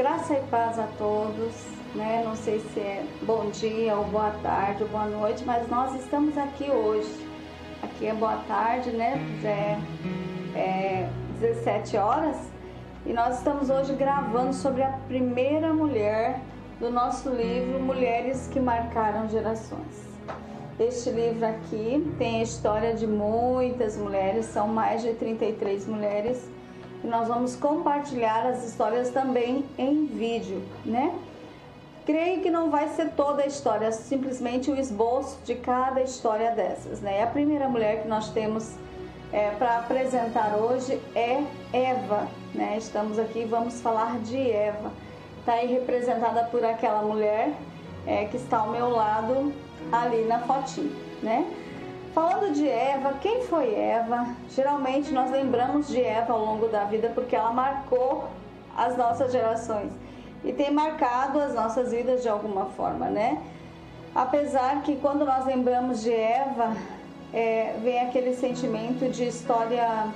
Graça e paz a todos, né? Não sei se é bom dia, ou boa tarde, ou boa noite, mas nós estamos aqui hoje. Aqui é boa tarde, né? Já é 17 horas e nós estamos hoje gravando sobre a primeira mulher do nosso livro Mulheres que Marcaram Gerações. Este livro aqui tem a história de muitas mulheres, são mais de 33 mulheres, e nós vamos compartilhar as histórias também em vídeo, né? Creio que não vai ser toda a história, simplesmente o esboço de cada história dessas, né? A primeira mulher que nós temos para apresentar hoje é Eva, né? Estamos aqui, vamos falar de Eva. Está aí representada por aquela mulher que está ao meu lado ali na fotinho, né? Falando de Eva, quem foi Eva? Geralmente nós lembramos de Eva ao longo da vida porque ela marcou as nossas gerações e tem marcado as nossas vidas de alguma forma, né? Apesar que quando nós lembramos de Eva, vem aquele sentimento de história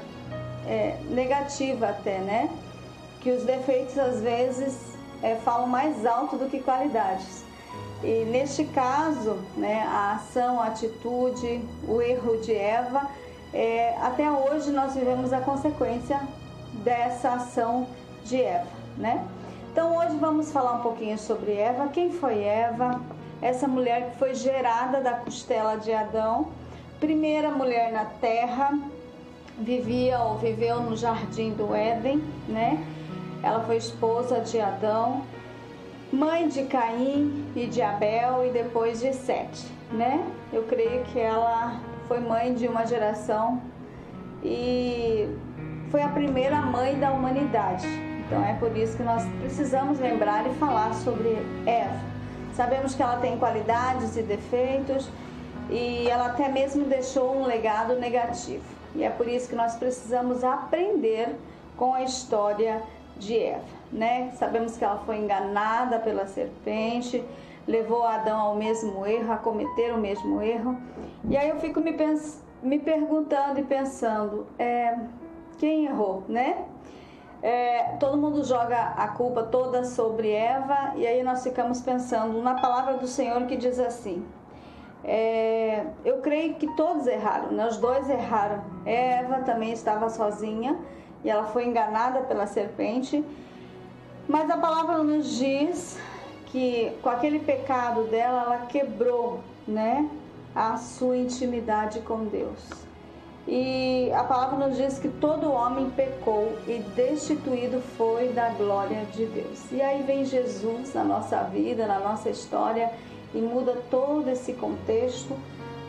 negativa até, né? Que os defeitos às vezes falam mais alto do que qualidades. E neste caso, né, a ação, a atitude, o erro de Eva, até hoje nós vivemos a consequência dessa ação de Eva, né? Então hoje vamos falar um pouquinho sobre Eva. Quem foi Eva? Essa mulher que foi gerada da costela de Adão, primeira mulher na terra, viveu no jardim do Éden, né? Ela foi esposa de Adão, mãe de Caim e de Abel e depois de Sete, né? Eu creio que ela foi mãe de uma geração e foi a primeira mãe da humanidade. Então é por isso que nós precisamos lembrar e falar sobre Eva. Sabemos que ela tem qualidades e defeitos e ela até mesmo deixou um legado negativo. E é por isso que nós precisamos aprender com a história de Eva, né? Sabemos que ela foi enganada pela serpente, levou Adão ao mesmo erro, a cometer o mesmo erro. E aí eu fico me perguntando e pensando, quem errou, né? Todo mundo joga a culpa toda sobre Eva, e aí nós ficamos pensando na palavra do Senhor que diz assim, eu creio que todos erraram, né? Os dois erraram. Eva também estava sozinha e ela foi enganada pela serpente, mas a palavra nos diz que com aquele pecado dela, ela quebrou, né, a sua intimidade com Deus. E a palavra nos diz que todo homem pecou e destituído foi da glória de Deus. E aí vem Jesus na nossa vida, na nossa história, e muda todo esse contexto.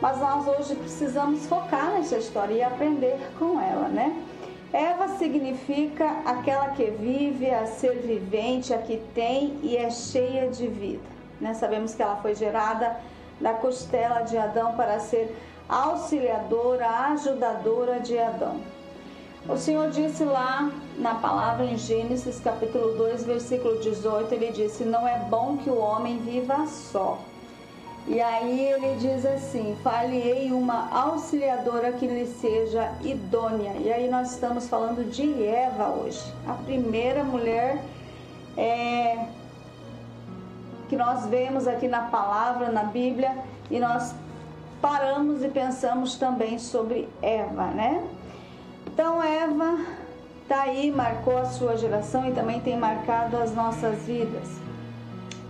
Mas nós hoje precisamos focar nessa história e aprender com ela, né? Eva significa aquela que vive, a ser vivente, a que tem e é cheia de vida, né? Sabemos que ela foi gerada da costela de Adão para ser auxiliadora, ajudadora de Adão. O Senhor disse lá na palavra em Gênesis capítulo 2, versículo 18, ele disse, não é bom que o homem viva só. E aí ele diz assim, far-lhe-ei uma auxiliadora que lhe seja idônea. E aí nós estamos falando de Eva hoje, a primeira mulher que nós vemos aqui na palavra, na Bíblia, e nós paramos e pensamos também sobre Eva, né? Então Eva está aí, marcou a sua geração e também tem marcado as nossas vidas.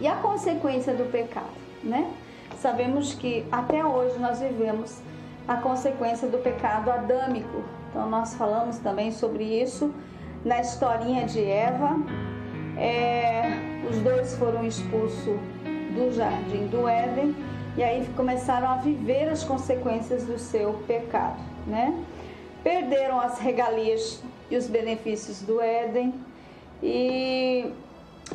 E a consequência do pecado, né? Sabemos que até hoje nós vivemos a consequência do pecado adâmico. Então nós falamos também sobre isso na historinha de Eva. Os dois foram expulsos do jardim do Éden e aí começaram a viver as consequências do seu pecado, né? Perderam as regalias e os benefícios do Éden e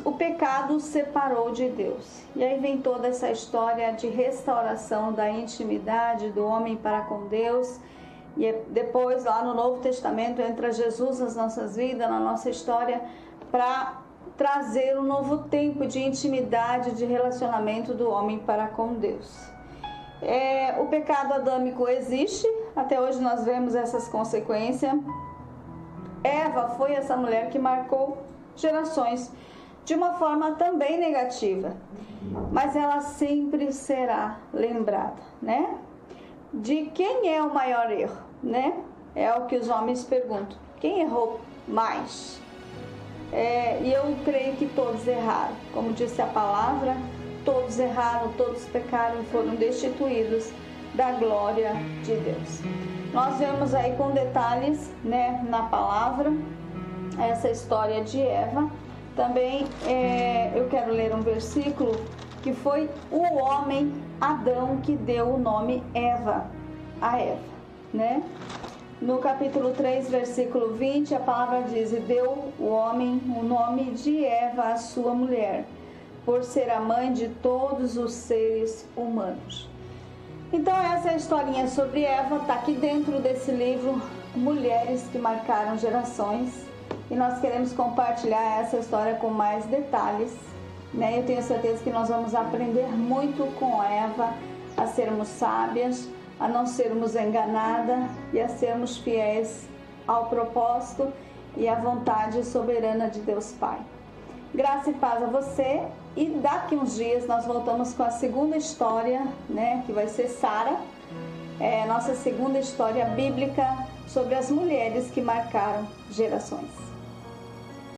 o pecado os separou de Deus. E aí vem toda essa história de restauração da intimidade do homem para com Deus. E depois, lá no Novo Testamento, entra Jesus nas nossas vidas, na nossa história, para trazer um novo tempo de intimidade, de relacionamento do homem para com Deus. O pecado adâmico existe, até hoje nós vemos essas consequências. Eva foi essa mulher que marcou gerações. de uma forma também negativa, mas ela sempre será lembrada, né? De quem é o maior erro, né? É o que os homens perguntam. Quem errou mais? E eu creio que todos erraram. Como disse a palavra, todos erraram, todos pecaram e foram destituídos da glória de Deus. Nós vemos aí com detalhes, né, na palavra, essa história de Eva. Também eu quero ler um versículo que foi o homem Adão que deu o nome Eva a Eva, né? No capítulo 3, versículo 20, a palavra diz: e deu o homem o nome de Eva à sua mulher, por ser a mãe de todos os seres humanos. Então essa historinha sobre Eva está aqui dentro desse livro, Mulheres que Marcaram Gerações, e nós queremos compartilhar essa história com mais detalhes, né? Eu tenho certeza que nós vamos aprender muito com Eva, a sermos sábias, a não sermos enganadas e a sermos fiéis ao propósito e à vontade soberana de Deus Pai. Graça e paz a você, e daqui uns dias nós voltamos com a segunda história, né, que vai ser Sara, nossa segunda história bíblica sobre as mulheres que marcaram gerações.